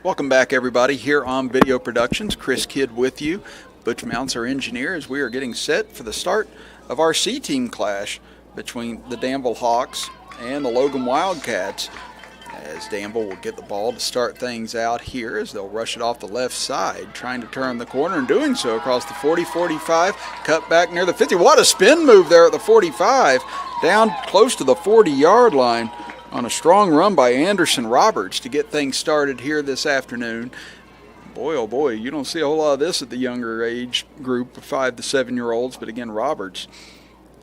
Welcome back, everybody, here on Video Productions. Chris Kidd with you. Butch Mounts, our engineer, as we are getting set for the start of our C-Team clash between the Danville Hawks and the Logan Wildcats. As Danville will get the ball to start things out here as they'll rush it off the left side, trying to turn the corner and doing so across the 40-45, cut back near the 50. What a spin move there at the 45, down close to the 40-yard line on a strong run by Anderson Roberts to get things started here this afternoon. Boy, oh boy, you don't see a whole lot of this at the younger age group of 5 to 7-year-olds, but again, Roberts,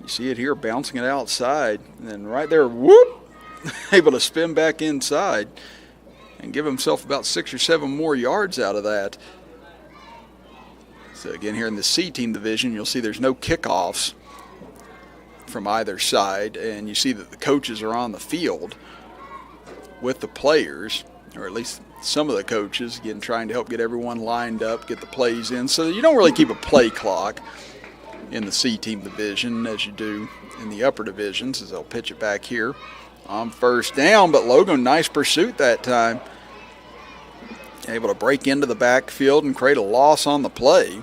you see it here bouncing it outside, and then right there, whoop, able to spin back inside and give himself about 6 or 7 more yards out of that. So again, here in the C-Team division, you'll see there's no kickoffs from either side, and you see that the coaches are on the field with the players, or at least some of the coaches, again, trying to help get everyone lined up, get the plays in. So you don't really keep a play clock in the C-Team division as you do in the upper divisions, as they'll pitch it back here on first down. But Logan, nice pursuit that time, able to break into the backfield and create a loss on the play.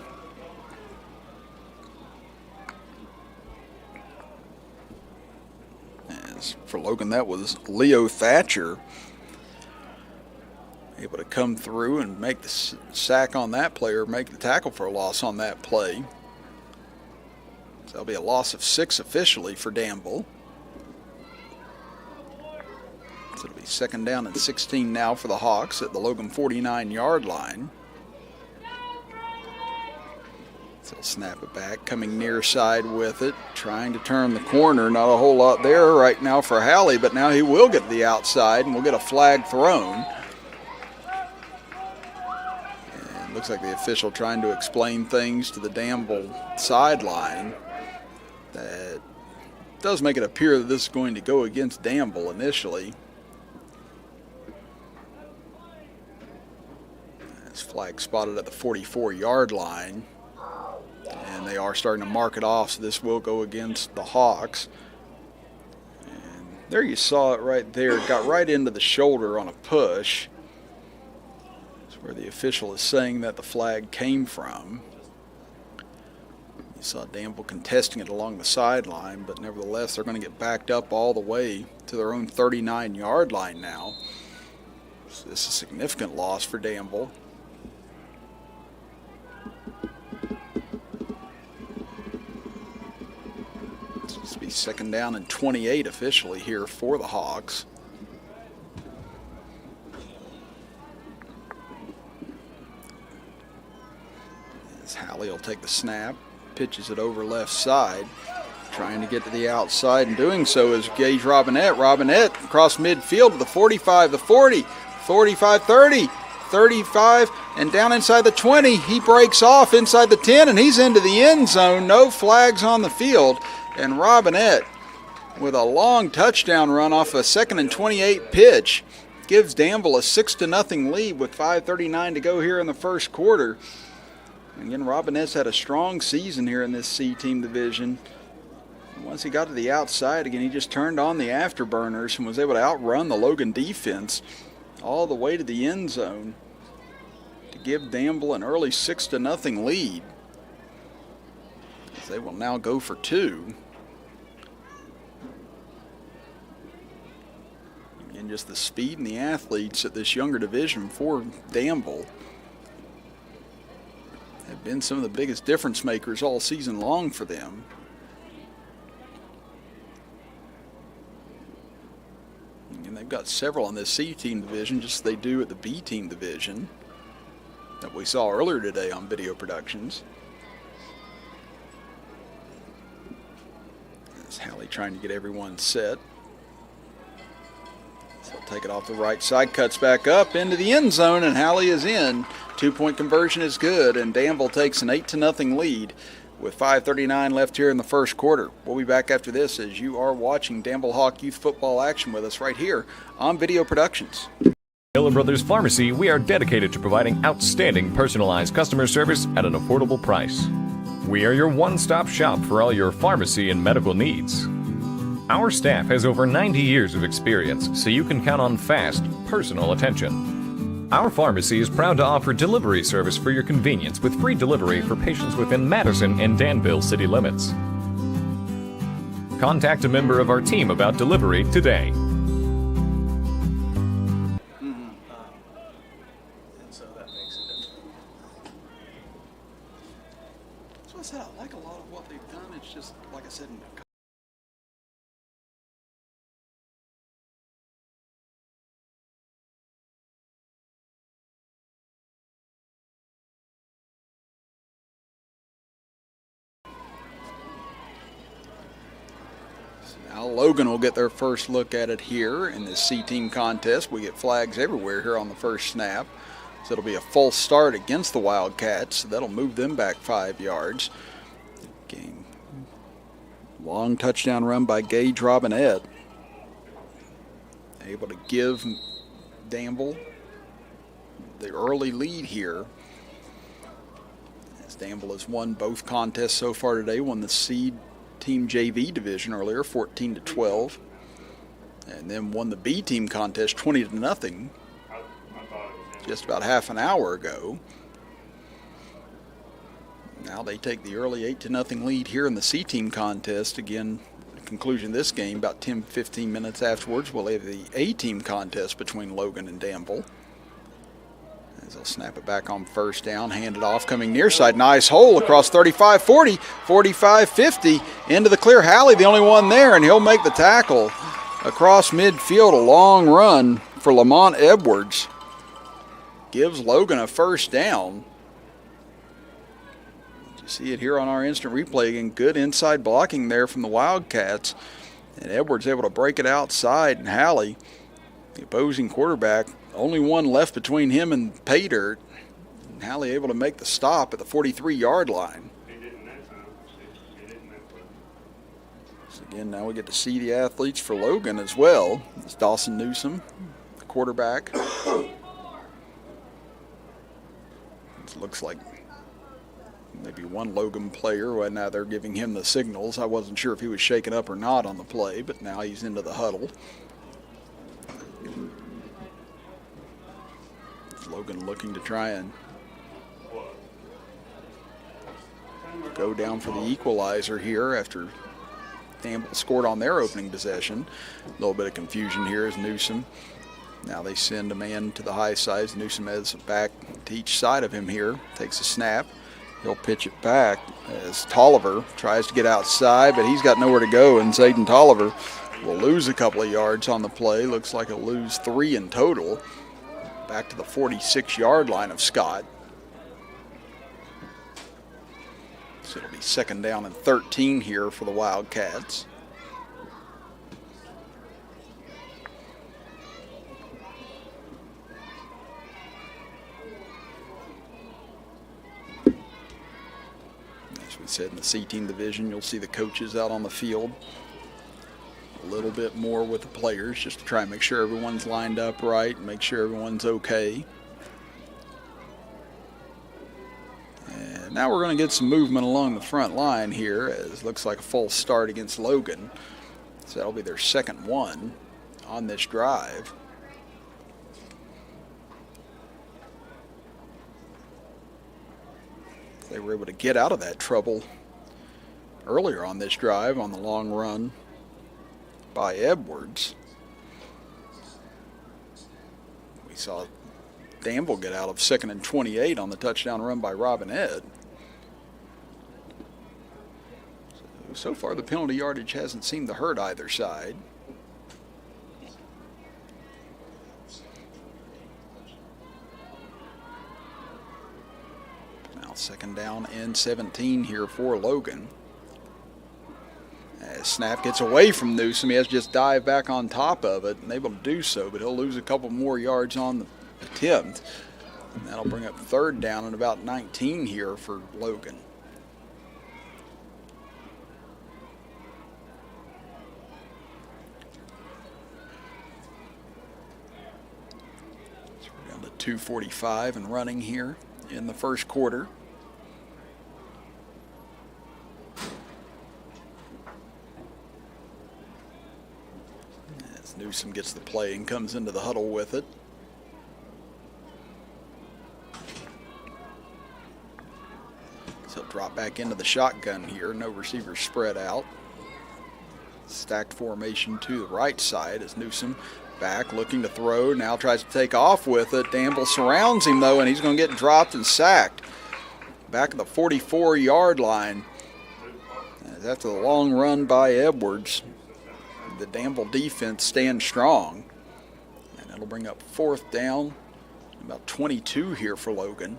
As for Logan, that was Leo Thatcher, able to come through and make the sack on that play, or make the tackle for a loss on that play. So that'll be a loss of 6 officially for Danville. So it'll be 2nd down and 16 now for the Hawks at the Logan 49-yard line. So they'll snap it back, coming near side with it, trying to turn the corner. Not a whole lot there right now for Halley, but now he will get to the outside and we'll get a flag thrown. And looks like the official trying to explain things to the Danville sideline. That does make it appear that this is going to go against Danville initially. This flag spotted at the 44-yard line. And they are starting to mark it off, so this will go against the Hawks. And there you saw it right there. It got right into the shoulder on a push. That's where the official is saying that the flag came from. You saw Danville contesting it along the sideline, but nevertheless, they're going to get backed up all the way to their own 39-yard line now. So this is a significant loss for Danville. This will be 2nd down and 28 officially here for the Hawks. As Halley will take the snap, pitches it over left side, trying to get to the outside, and doing so is Gage Robinette. Robinette across midfield to the 45, the 40, 45, 30, 35, and down inside the 20. He breaks off inside the 10, and he's into the end zone. No flags on the field. And Robinette, with a long touchdown run off a 2nd and 28 pitch, gives Danville a 6-0 lead with 5:39 to go here in the first quarter. And again, Robinette's had a strong season here in this C-Team division. Once he got to the outside, again, he just turned on the afterburners and was able to outrun the Logan defense all the way to the end zone to give Danville an early 6-0 lead. They will now go for 2. And just the speed and the athletes at this younger division for Danville have been some of the biggest difference makers all season long for them. And they've got several in this C-Team division, just as they do at the B-Team division that we saw earlier today on Video Productions. As Halley trying to get everyone set. So he'll take it off the right side, cuts back up into the end zone, and Halley is in. 2-point conversion is good, and Danville takes an 8-0 lead with 5:39 left here in the first quarter. We'll be back after this as you are watching Danville Hawk youth football action with us right here on Video Productions. Miller Brothers Pharmacy, we are dedicated to providing outstanding personalized customer service at an affordable price. We are your one-stop shop for all your pharmacy and medical needs. Our staff has over 90 years of experience, so you can count on fast, personal attention. Our pharmacy is proud to offer delivery service for your convenience with free delivery for patients within Madison and Danville city limits. Contact a member of our team about delivery today. And so that makes it different. So I said I like a lot of what they've done. It's just, like I said, now Logan will get their first look at it here in this C-team contest. We get flags everywhere here on the first snap. So it'll be a false start against the Wildcats. So that'll move them back 5 yards. Game. Long touchdown run by Gage Robinette. Able to give Danville the early lead here. As Danville has won both contests so far today, won the seed team JV division earlier, 14-12, and then won the B team contest 20-0 just about half an hour ago. Now they take the early 8-0 lead here in the C team contest. Again, the conclusion of this game about 10-15 minutes afterwards, we'll have the A team contest between Logan and Danville. As they'll snap it back on first down, hand it off, coming near side, nice hole across 35-40, 45-50, into the clear. Halley the only one there, and he'll make the tackle across midfield. A long run for Lamont Edwards gives Logan a first down. You see it here on our instant replay again. Good inside blocking there from the Wildcats, and Edwards able to break it outside, and Halley, the opposing quarterback, only one left between him and pay dirt. And Halley able to make the stop at the 43-yard line. So again, now we get to see the athletes for Logan as well. It's Dawson Newsom, the quarterback. It looks like maybe one Logan player. Well, now they're giving him the signals. I wasn't sure if he was shaken up or not on the play, but now he's into the huddle. Logan looking to try and go down for the equalizer here after Danville scored on their opening possession. A little bit of confusion here as Newsom. Now they send a man to the high side. Newsom has a back to each side of him here. Takes a snap. He'll pitch it back as Tolliver tries to get outside, but he's got nowhere to go, and Zayden Tolliver will lose a couple of yards on the play. Looks like he'll lose 3 in total. Back to the 46-yard line of Scott. So it'll be second down and 13 here for the Wildcats. As we said, in the C-team division, you'll see the coaches out on the field a little bit more with the players, just to try and make sure everyone's lined up right and make sure everyone's okay. And now we're going to get some movement along the front line here, as it looks like a false start against Logan. So that'll be their second one on this drive. They were able to get out of that trouble earlier on this drive on the long run by Edwards. We saw Danville get out of 2nd and 28 on the touchdown run by Robinette. So far the penalty yardage hasn't seemed to hurt either side. Now second down and 17 here for Logan. As snap gets away from Newsom, he has to just dive back on top of it and able to do so, but he'll lose a couple more yards on the attempt. And that'll bring up third down and about 19 here for Logan. So we're down to 2:45 and running here in the first quarter. Newsom gets the play and comes into the huddle with it. So he'll drop back into the shotgun here. No receivers spread out. Stacked formation to the right side as Newsom back looking to throw. Now tries to take off with it. Danville surrounds him though, and he's going to get dropped and sacked. Back at the 44-yard line. After the long run by Edwards, the Danville defense stands strong. And that'll bring up 4th down. About 22 here for Logan.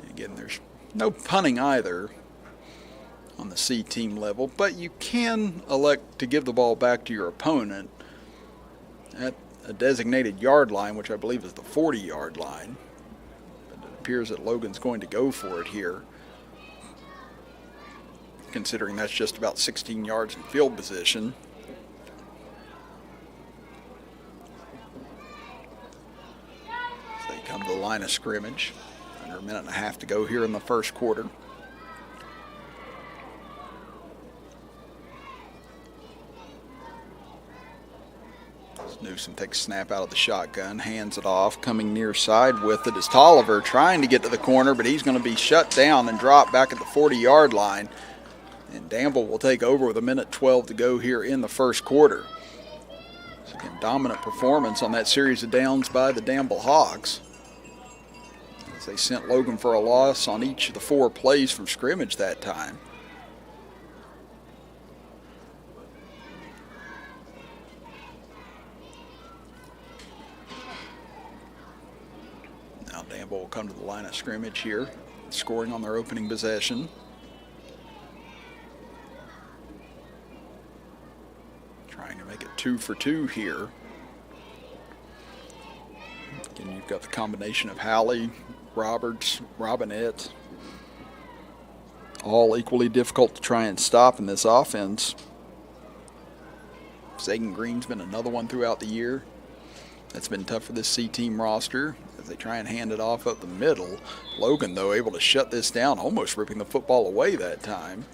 And again, there's no punting either on the C team level, but you can elect to give the ball back to your opponent at a designated yard line, which I believe is the 40-yard line. But it appears that Logan's going to go for it here, considering that's just about 16 yards in field position. So they come to the line of scrimmage. Under a minute and a half to go here in the first quarter. Newsom takes a snap out of the shotgun, hands it off, coming near side with it is Tolliver trying to get to the corner, but he's going to be shut down and dropped back at the 40-yard line. And Danville will take over with 1:12 to go here in the first quarter. So again, dominant performance on that series of downs by the Danville Hawks, as they sent Logan for a loss on each of the 4 plays from scrimmage that time. Now Danville will come to the line of scrimmage here, scoring on their opening possession. Trying to make it 2 for 2 here. Again, you've got the combination of Halley, Roberts, Robinette, all equally difficult to try and stop in this offense. Sagan Green's been another one throughout the year. That's been tough for this C-team roster as they try and hand it off up the middle. Logan, though, able to shut this down, almost ripping the football away that time.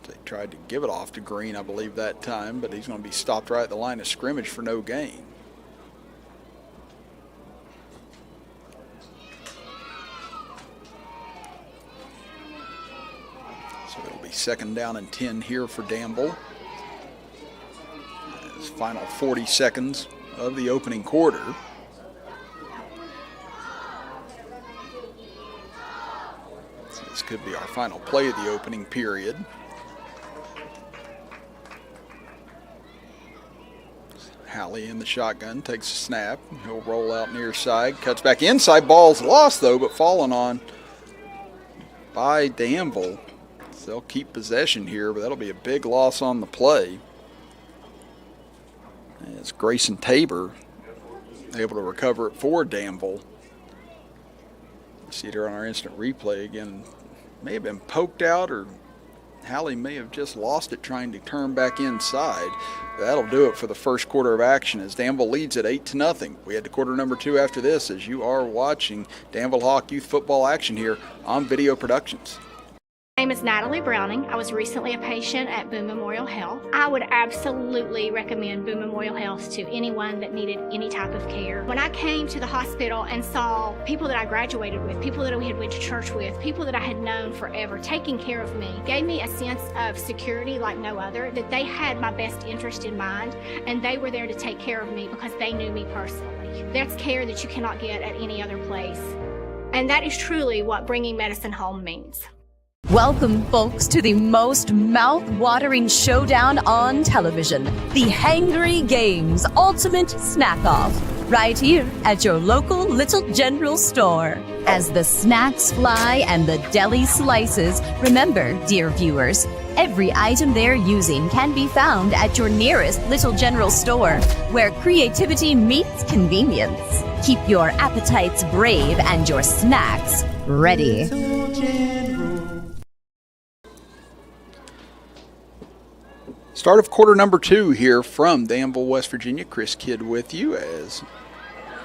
They tried to give it off to Green, I believe, that time, but he's going to be stopped right at the line of scrimmage for no gain. So it'll be 2nd down and 10 here for Danville. Final 40 seconds of the opening quarter. So this could be our final play of the opening period. Halley in the shotgun, takes a snap. He'll roll out near side, cuts back inside. Ball's lost though, but fallen on by Danville. So they'll keep possession here, but that'll be a big loss on the play. As Grayson Tabor able to recover it for Danville. You see it here on our instant replay again. May have been poked out, or Halley may have just lost it trying to turn back inside. That'll do it for the first quarter of action as Danville leads at 8-0. We head to quarter number 2 after this, as you are watching Danville Hawk Youth Football action here on Video Productions. My name is Natalie Browning. I was recently a patient at BOONE Memorial Health. I would absolutely recommend BOONE Memorial Health to anyone that needed any type of care. When I came to the hospital and saw people that I graduated with, people that we had went to church with, people that I had known forever taking care of me, gave me a sense of security like no other, that they had my best interest in mind and they were there to take care of me because they knew me personally. That's care that you cannot get at any other place. And that is truly what bringing medicine home means. Welcome, folks, to the most mouth-watering showdown on television, the Hangry Games Ultimate Snack-Off, right here at your local Little General store. As the snacks fly and the deli slices, remember, dear viewers, every item they're using can be found at your nearest Little General store, where creativity meets convenience. Keep your appetites brave and your snacks ready. Start of quarter number 2 here from Danville, West Virginia. Chris Kidd with you as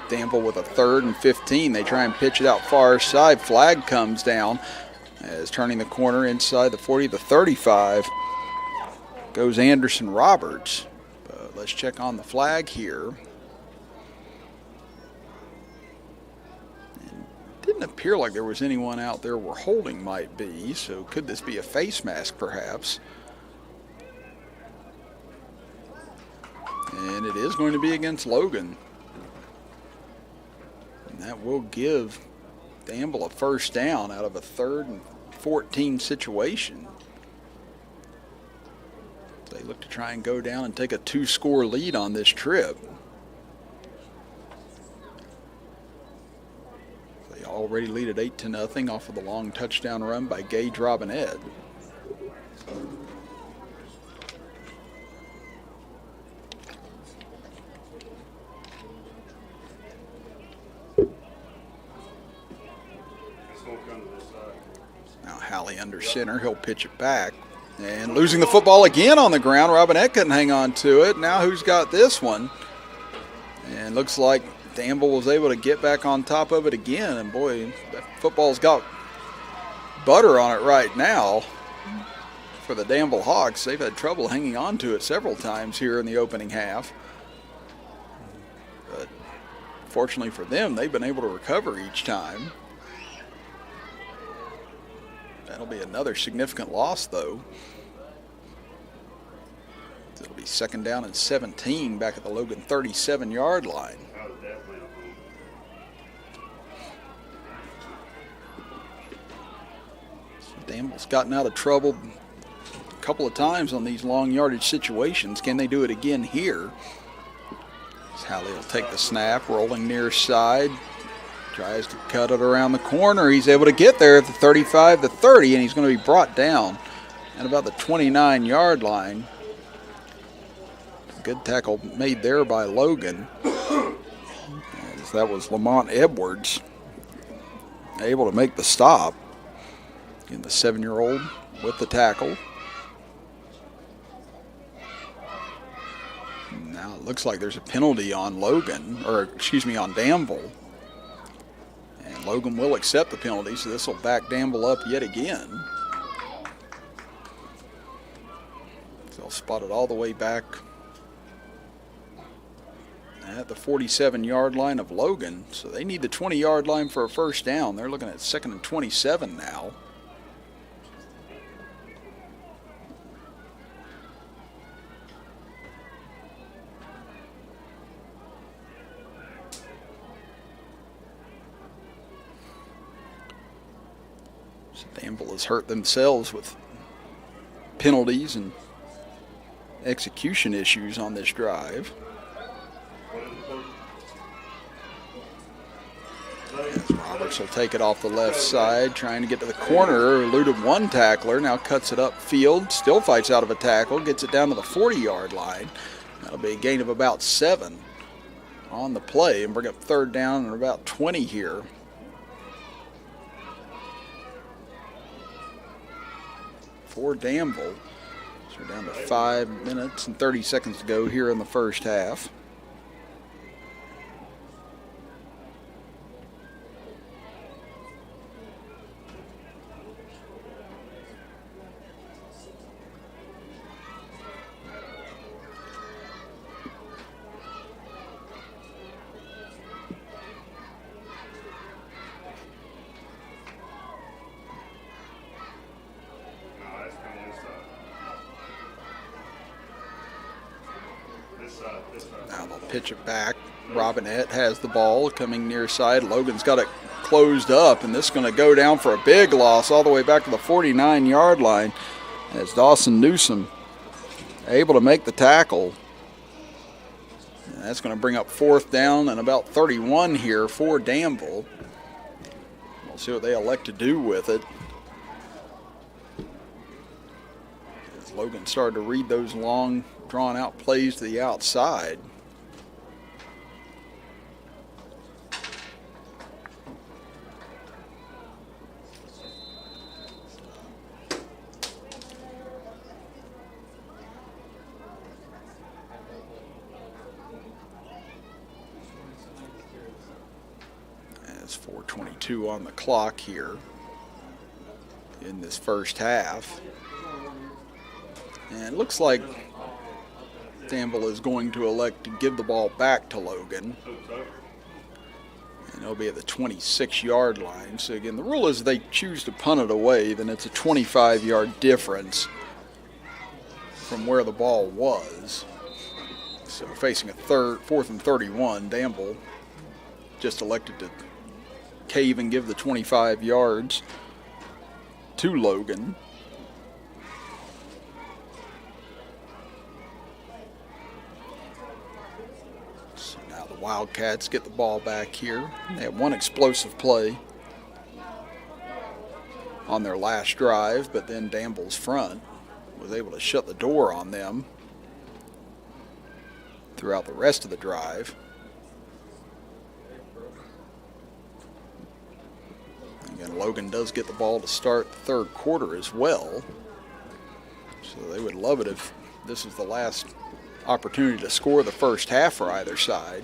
Danville with a 3rd and 15. They try and pitch it out far side. Flag comes down as turning the corner inside the 40 to 35 goes Anderson Roberts. But let's check on the flag here. didn't appear like there was anyone out there where holding might be, so could this be a face mask perhaps? And it is going to be against Logan. And that will give Danville a first down out of a 3rd and 14 situation. They look to try and go down and take a 2-score lead on this trip. They already lead at 8-0 off of the long touchdown run by Gage Robinette. Now Halley under center, he'll pitch it back. And losing the football again on the ground. Robinette couldn't hang on to it. Now who's got this one? And looks like Danville was able to get back on top of it again. And boy, that football's got butter on it right now for the Danville Hawks. They've had trouble hanging on to it several times here in the opening half. But fortunately for them, they've been able to recover each time. That'll be another significant loss, though. It'll be 2nd down and 17 back at the Logan 37-yard line. So Danville's gotten out of trouble a couple of times on these long yardage situations. Can they do it again here? Halley will take the snap, rolling near side. Tries to cut it around the corner. He's able to get there at the 35 to 30, and he's going to be brought down at about the 29-yard line. Good tackle made there by Logan. As that was Lamont Edwards able to make the stop. Again, the 7-year-old with the tackle. Now it looks like there's a penalty on Logan, or excuse me, on Danville. And Logan will accept the penalty, so this will back Danville up yet again. So they'll spot it all the way back at the 47-yard line of Logan. So they need the 20-yard line for a first down. They're looking at 2nd and 27 now. Danville has hurt themselves with penalties and execution issues on this drive. As Roberts will take it off the left side, trying to get to the corner, eluded one tackler, now cuts it upfield, still fights out of a tackle, gets it down to the 40-yard line. That'll be a gain of about 7 on the play and bring up 3rd down and about 20 here. For Danville. So we're down to 5 minutes and 30 seconds to go here in the first half. Now they'll pitch it back. Robinette has the ball coming near side. Logan's got it closed up, and this is going to go down for a big loss all the way back to the 49-yard line as Dawson Newsom able to make the tackle. And that's going to bring up 4th down and about 31 here for Danville. We'll see what they elect to do with it. As Logan started to read those long, drawn-out plays to the outside. It's 4:22 on the clock here in this first half. And it looks like Danville is going to elect to give the ball back to Logan. And It'll be at the 26-yard line. So again, the rule is if they choose to punt it away, then it's a 25-yard difference from where the ball was. So facing a 4th and 31, Danville just elected to cave and give the 25 yards to Logan. So now the Wildcats get the ball back here. They had one explosive play on their last drive, but then Danville's front was able to shut the door on them throughout the rest of the drive. Again, Logan does get the ball to start the third quarter as well. So they would love it if this is the last opportunity to score the first half for either side.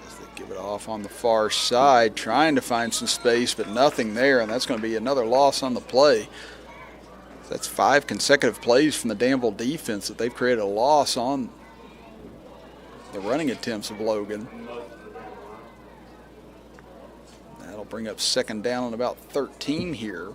As they give it off on the far side, trying to find some space, but nothing there, and that's going to be another loss on the play. That's 5 consecutive plays from the Danville defense that they've created a loss on the running attempts of Logan. That'll bring up second down and about 13 here.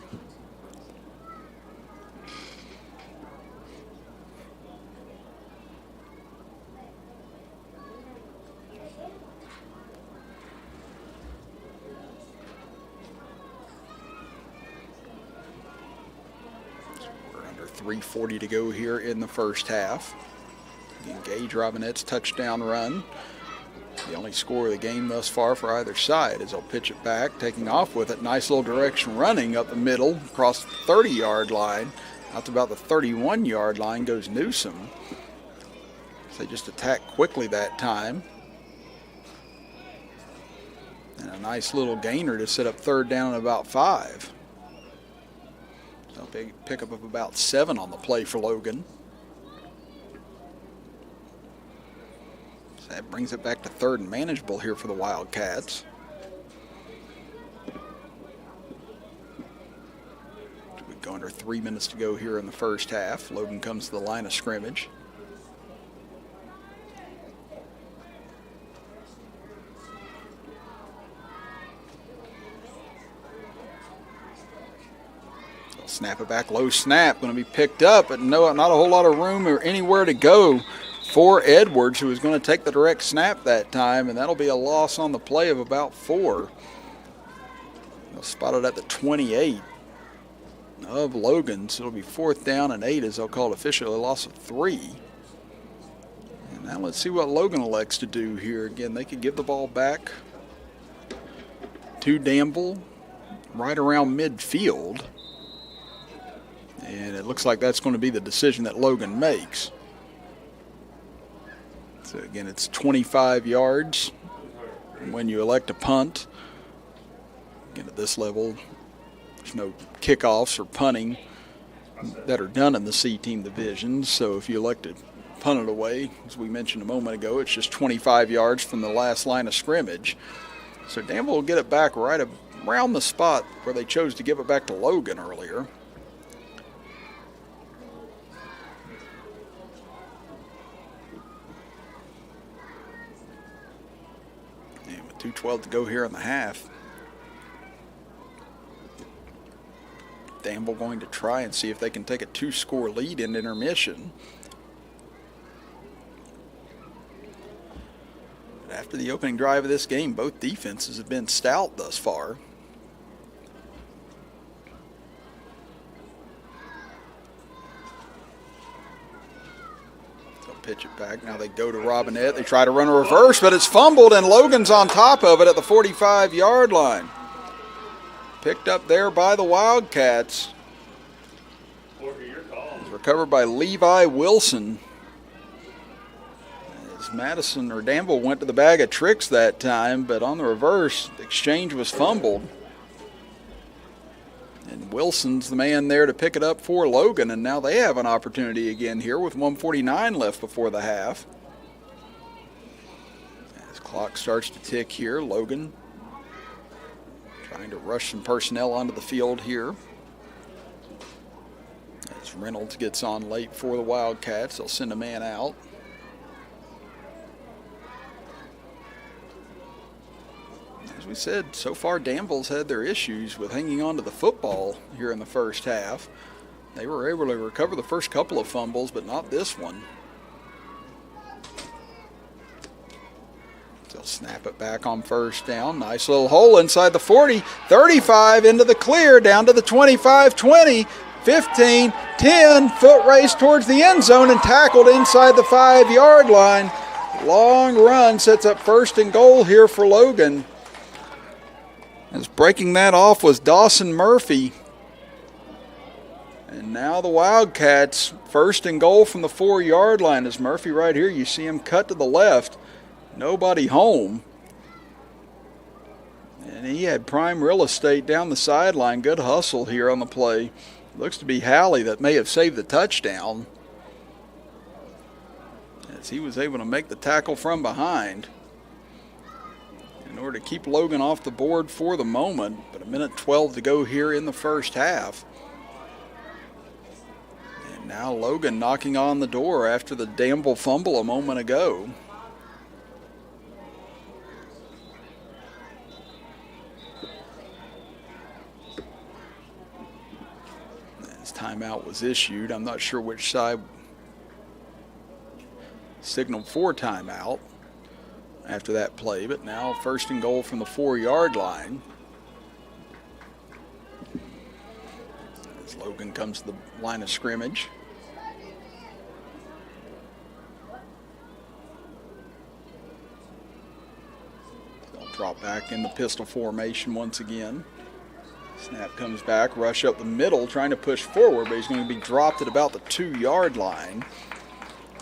We're under 3:40 to go here in the first half. Gage Robinette's touchdown run. The only score of the game thus far for either side as they'll pitch it back, taking off with it. Nice little direction running up the middle, across the 30-yard line. Out to about the 31-yard line goes Newsom. So they just attack quickly that time. And a nice little gainer to set up third down at about 5. So they'll pick up about 7 on the play for Logan. That brings it back to third and manageable here for the Wildcats. We go under 3 minutes to go here in the first half. Logan comes to the line of scrimmage. They'll snap it back, low snap, going to be picked up, but no, not a whole lot of room or anywhere to go for Edwards, who is going to take the direct snap that time, and that'll be a loss on the play of about 4. They'll spot it at the 28 of Logan, so it'll be 4th down and 8 as they'll call it officially a loss of 3. And now let's see what Logan elects to do here. Again, they could give the ball back to Danville right around midfield, and it looks like that's going to be the decision that Logan makes. So again, it's 25 yards when you elect a punt. Again, at this level, there's no kickoffs or punting that are done in the C-team divisions. So if you elect to punt it away, as we mentioned a moment ago, it's just 25 yards from the last line of scrimmage. So Danville will get it back right around the spot where they chose to give it back to Logan earlier. 2:12 to go here in the half. Danville going to try and see if they can take a 2-score lead in intermission. But after the opening drive of this game, both defenses have been stout thus far. Pitch it back. Now they go to Robinette. They try to run a reverse, but it's fumbled, and Logan's on top of it at the 45-yard line. Picked up there by the Wildcats. It's recovered by Levi Wilson. As Madison or Danville went to the bag of tricks that time, but on the reverse, the exchange was fumbled. And Wilson's the man there to pick it up for Logan, and now they have an opportunity again here with 1:49 left before the half. As clock starts to tick here, Logan trying to rush some personnel onto the field here. As Reynolds gets on late for the Wildcats, they'll send a man out. As we said, so far Danville's had their issues with hanging on to the football here in the first half. They were able to recover the first couple of fumbles, but not this one. They'll snap it back on first down. Nice little hole inside the 40, 35 into the clear, down to the 25, 20, 15, 10. Foot race towards the end zone and tackled inside the 5-yard line. Long run sets up 1st and goal here for Logan. As breaking that off was Dawson Murphy. And now the Wildcats, 1st and goal from the 4-yard line. As Murphy right here, you see him cut to the left. Nobody home. And he had prime real estate down the sideline. Good hustle here on the play. Looks to be Halley that may have saved the touchdown, as he was able to make the tackle from behind in order to keep Logan off the board for the moment. But a minute 12 to go here in the first half. And now Logan knocking on the door after the Danville fumble a moment ago. As timeout was issued, I'm not sure which side signaled for timeout after that play, but now 1st and goal from the 4-yard line. As Logan comes to the line of scrimmage. They'll drop back in the pistol formation once again. Snap comes back, rush up the middle, trying to push forward, but he's going to be dropped at about the 2-yard line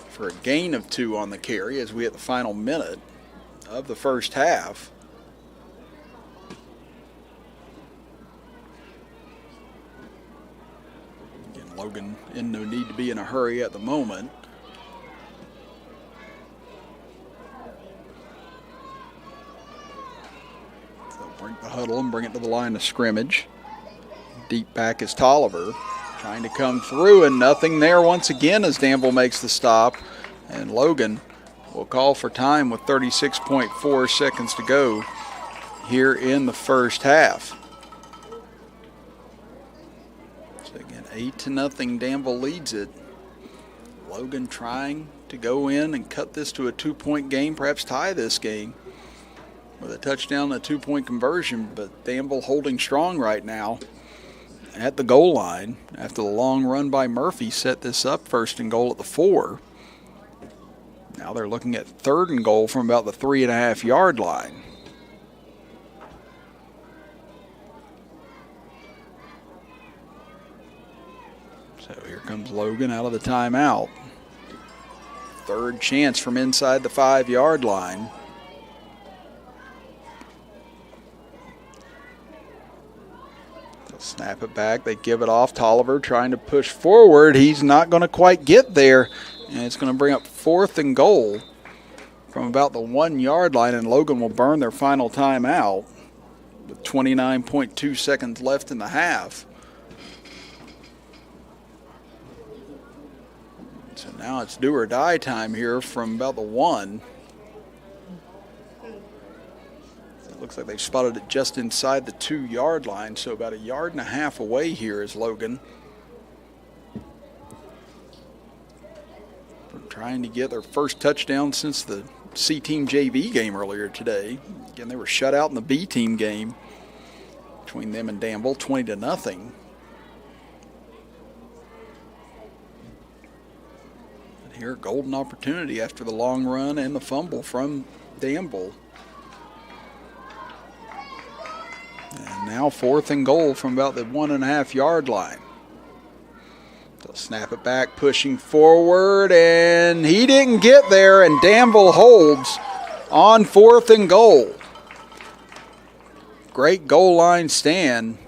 for a gain of 2 on the carry as we hit the final minute of the first half. Again, Logan in no need to be in a hurry at the moment. So break the huddle and bring it to the line of scrimmage. Deep back is Tolliver, trying to come through, and nothing there once again as Danville makes the stop. And Logan will call for time with 36.4 seconds to go here in the first half. So again, 8-0, Danville leads it. Logan trying to go in and cut this to a 2-point game, perhaps tie this game with a touchdown and a 2-point conversion, but Danville holding strong right now at the goal line after the long run by Murphy set this up 1st and goal at the 4. Now they're looking at 3rd and goal from about the 3.5-yard line. So here comes Logan out of the timeout. 3rd chance from inside the 5-yard line. Snap it back. They give it off. Tolliver trying to push forward. He's not going to quite get there. And it's going to bring up 4th and goal from about the 1-yard line. And Logan will burn their final timeout with 29.2 seconds left in the half. So now it's do or die time here from about the 1. Looks like they've spotted it just inside the 2-yard line, so about 1.5 yards away here is Logan. Trying to get their first touchdown since the C-Team JV game earlier today. Again, they were shut out in the B-Team game between them and Danville, 20-0. And here, golden opportunity after the long run and the fumble from Danville. And now 4th and goal from about the 1.5-yard line. They'll snap it back, pushing forward, and he didn't get there, and Danville holds on 4th and goal. Great goal line stand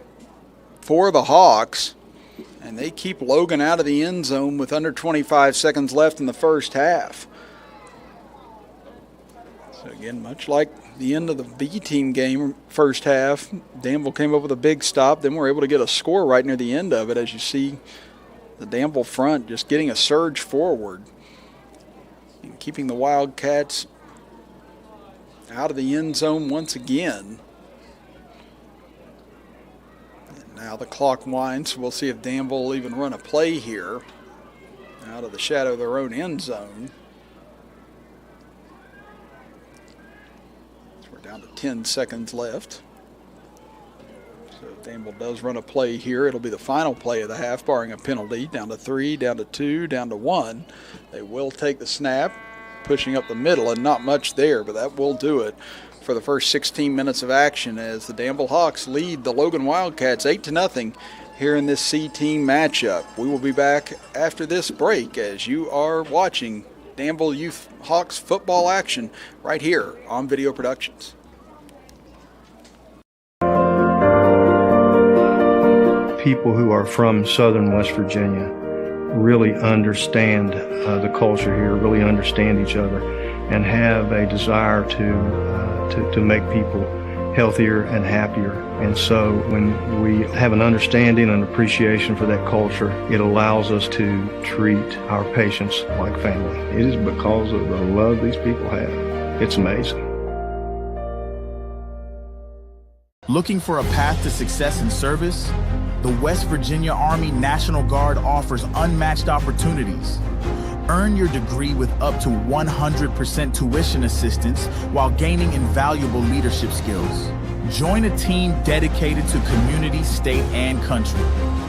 for the Hawks, and they keep Logan out of the end zone with under 25 seconds left in the first half. So again, much like the end of the B-Team game first half, Danville came up with a big stop. Then we're able to get a score right near the end of it, as you see the Danville front just getting a surge forward and keeping the Wildcats out of the end zone once again. Now the clock winds. We'll see if Danville will even run a play here out of the shadow of their own end zone. So we're down to 10 seconds left. So if Danville does run a play here, it'll be the final play of the half, barring a penalty. Down to 3, down to 2, down to 1. They will take the snap, pushing up the middle, and not much there, but that will do it for the first 16 minutes of action as the Danville Hawks lead the Logan Wildcats 8-0 here in this C-team matchup. We will be back after this break as you are watching Danville Youth Hawks football action right here on Video Productions. People who are from southern West Virginia really understand the culture here, really understand each other, and have a desire to make people healthier and happier. And so when we have an understanding and appreciation for that culture, it allows us to treat our patients like family. It is because of the love these people have. It's amazing. Looking for a path to success in service? The West Virginia Army National Guard offers unmatched opportunities. Earn your degree with up to 100% tuition assistance while gaining invaluable leadership skills. Join a team dedicated to community, state, and country.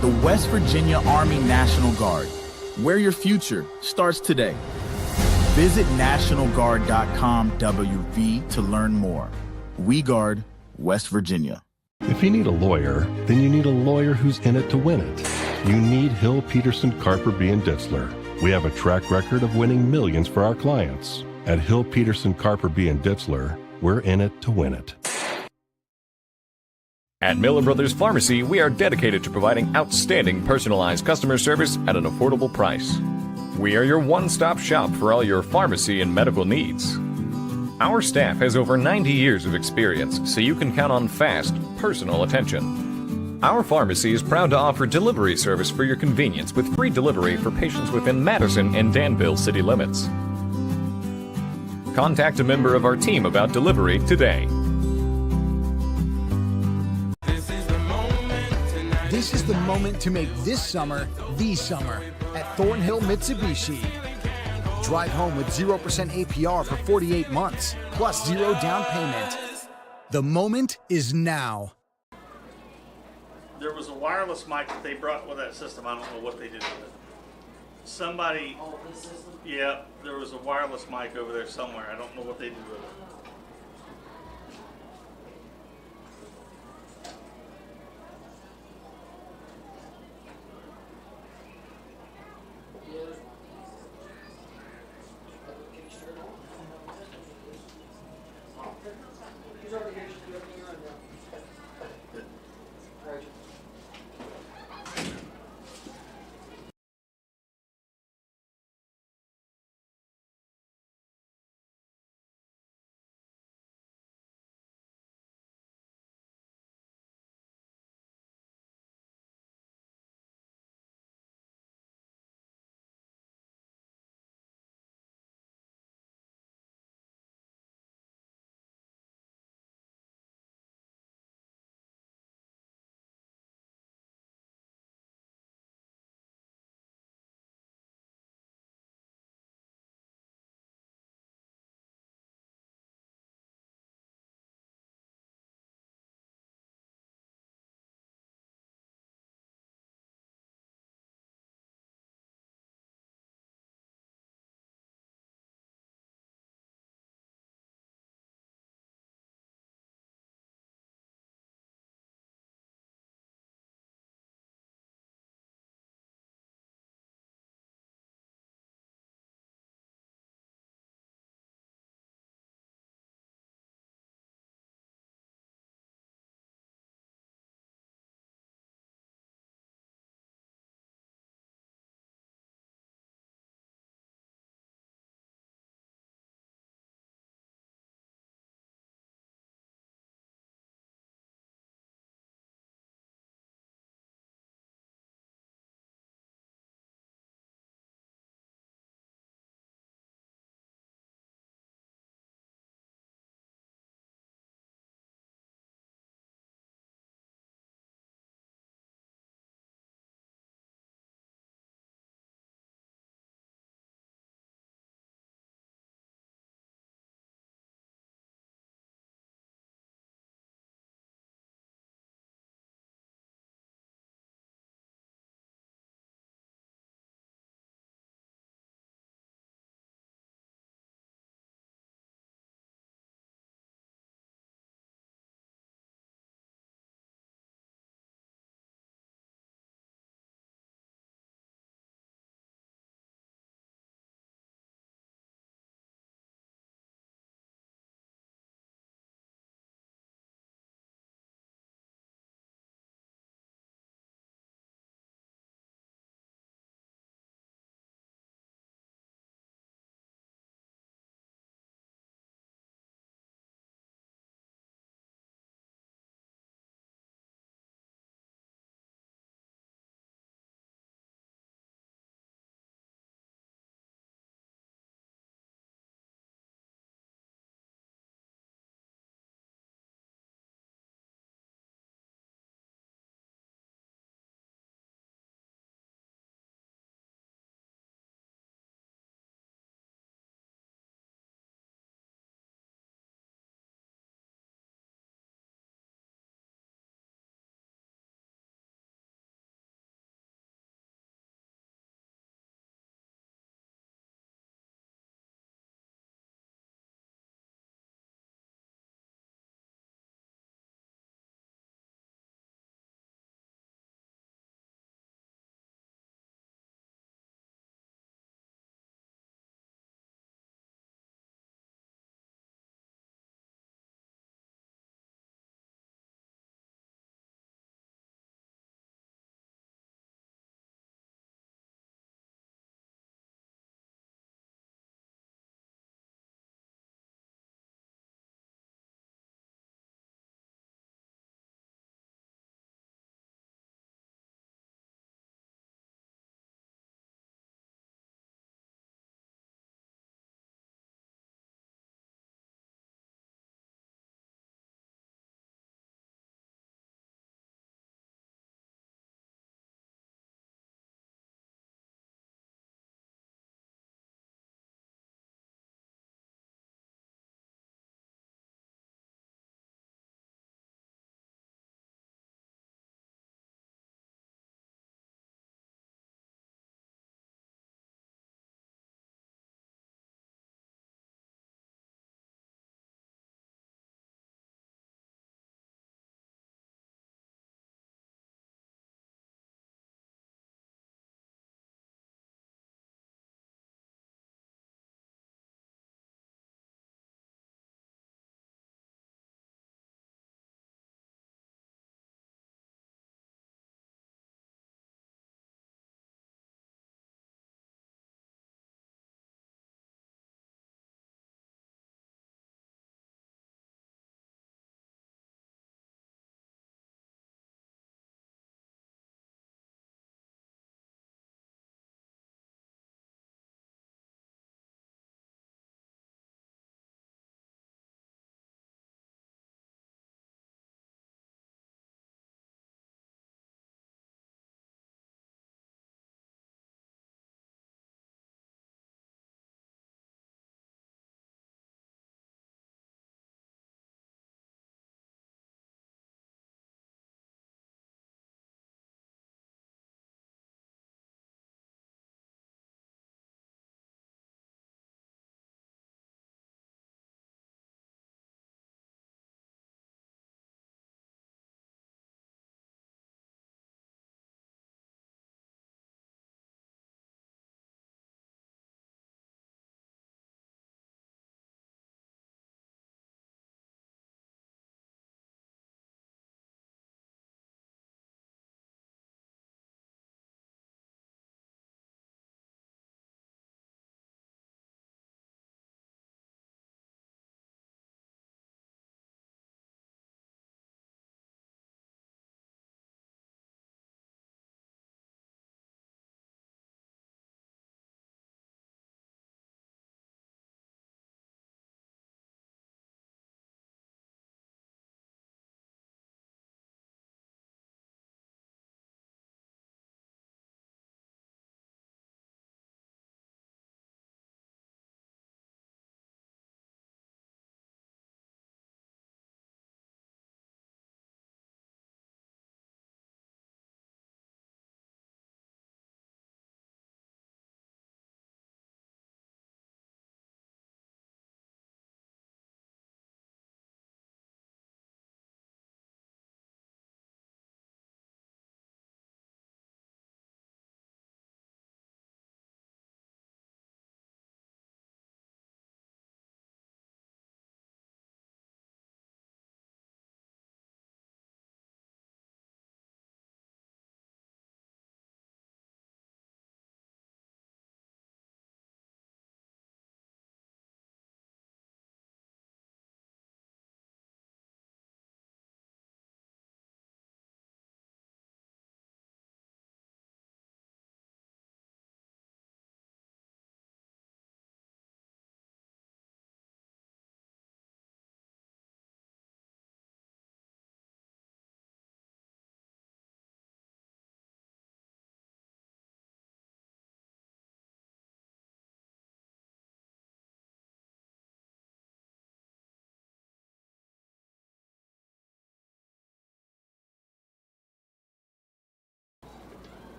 The West Virginia Army National Guard, where your future starts today. Visit NationalGuard.com WV to learn more. We guard West Virginia. If you need a lawyer, then you need a lawyer who's in it to win it. You need Hill, Peterson, Carper, B. & Ditzler. We have a track record of winning millions for our clients. At Hill, Peterson, Carper, B. & Ditzler, we're in it to win it. At Miller Brothers Pharmacy, we are dedicated to providing outstanding personalized customer service at an affordable price. We are your one-stop shop for all your pharmacy and medical needs. Our staff has over 90 years of experience, so you can count on fast, personal attention. Our pharmacy is proud to offer delivery service for your convenience with free delivery for patients within Madison and Danville city limits. Contact a member of our team about delivery today. This is the moment to make this summer the summer at Thornhill Mitsubishi. Drive home with 0% APR for 48 months, plus 0 down payment. The moment is now. There was a wireless mic that they brought with that system. I don't know what they did with it. Somebody, yeah, there was a wireless mic over there somewhere. I don't know what they did with it.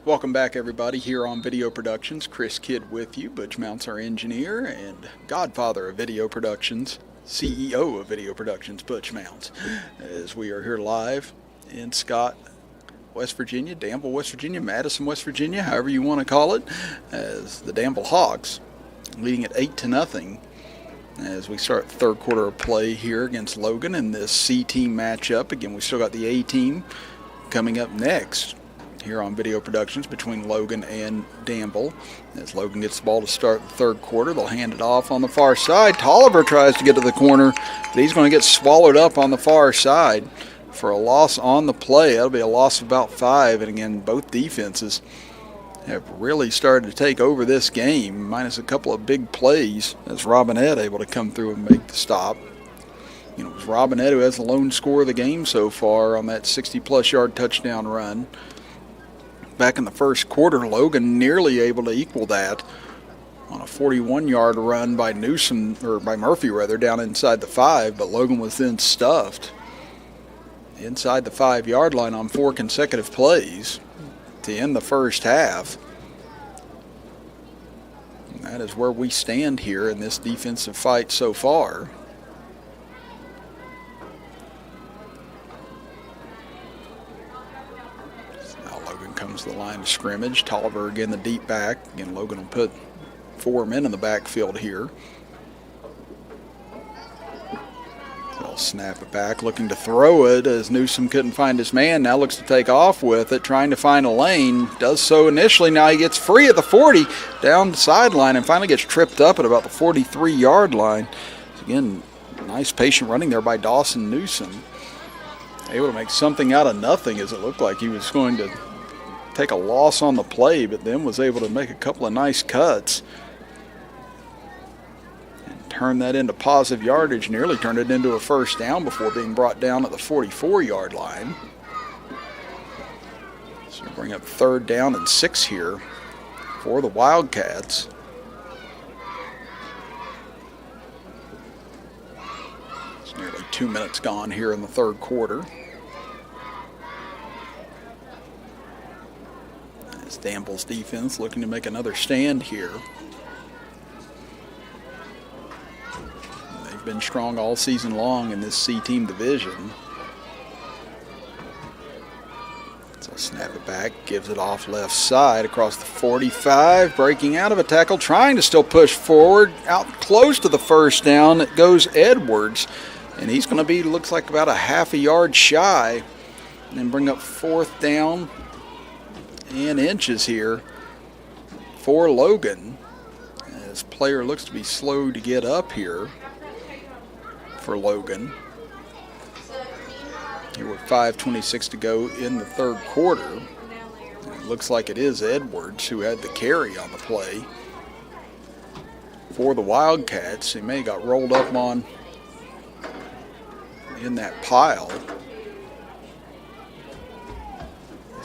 Welcome back, everybody, here on Video Productions. Chris Kidd with you. Butch Mounts, our engineer and godfather of video productions, CEO of Video Productions, Butch Mounts, as we are here live in Scott, West Virginia, Danville, West Virginia, Madison, West Virginia, however you want to call it, as the Danville Hawks leading at 8-0 as we start the third quarter of play here against Logan in this C team matchup. Again, we still got the A team coming up next here on Video Productions between Logan and Danville. As Logan gets the ball to start the third quarter, they'll hand it off on the far side. Tolliver tries to get to the corner, but he's going to get swallowed up on the far side for a loss on the play. That'll be a loss of about 5, and again, both defenses have really started to take over this game, minus a couple of big plays as Robinette able to come through and make the stop. You know, it was Robinette who has the lone score of the game so far on that 60-plus yard touchdown run. Back in the first quarter, Logan nearly able to equal that on a 41-yard run by Murphy down inside the 5, but Logan was then stuffed inside the 5-yard line on 4 consecutive plays to end the first half. And that is where we stand here in this defensive fight so far. Comes to the line of scrimmage. Tolliver again the deep back. Again, Logan will put 4 men in the backfield here. They'll snap it back, looking to throw it as Newsom couldn't find his man. Now looks to take off with it, trying to find a lane. Does so initially. Now he gets free at the 40, down the sideline, and finally gets tripped up at about the 43-yard line. So again, nice patient running there by Dawson Newsom. Able to make something out of nothing, as it looked like he was going to take a loss on the play, but then was able to make a couple of nice cuts and turn that into positive yardage, nearly turned it into a first down before being brought down at the 44-yard line. So we bring up 3rd down and 6 here for the Wildcats. It's nearly 2 minutes gone here in the third quarter. Danville's defense looking to make another stand here. They've been strong all season long in this C-team division. So snap it back, gives it off left side across the 45, breaking out of a tackle, trying to still push forward, out close to the first down. It goes Edwards, and he's going to be, looks like about a half a yard shy, and then bring up 4th down and inches here for Logan, as player looks to be slow to get up here for Logan. Here with 5:26 to go in the third quarter. And it looks like it is Edwards who had the carry on the play for the Wildcats. He may have got rolled up on in that pile.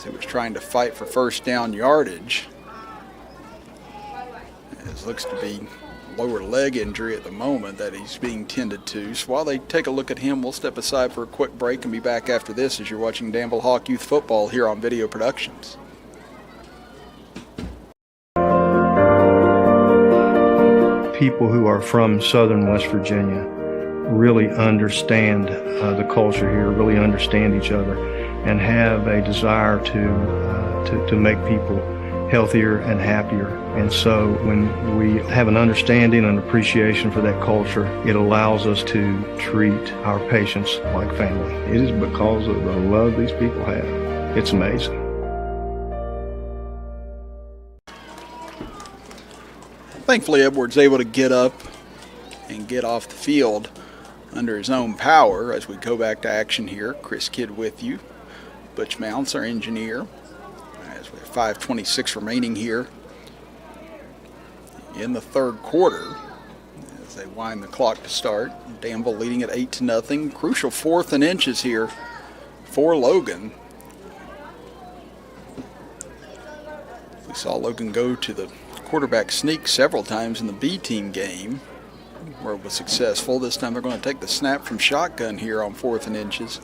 He was trying to fight for first down yardage. It looks to be lower leg injury at the moment that he's being tended to. So while they take a look at him, we'll step aside for a quick break and be back after this as you're watching Danville Hawk Youth Football here on Video Productions. People who are from southern West Virginia really understand the culture here, really understand each other, and have a desire to make people healthier and happier. And so when we have an understanding and appreciation for that culture, it allows us to treat our patients like family. It is because of the love these people have. It's amazing. Thankfully, Edwards able to get up and get off the field under his own power as we go back to action here. Chris Kidd with you. Butch Mounts, our engineer, as we have 5:26 remaining here in the third quarter as they wind the clock to start. Danville leading at 8-0. Crucial 4th and inches here for Logan. We saw Logan go to the quarterback sneak several times in the B team game where it was successful. This time they're going to take the snap from shotgun here on 4th and inches.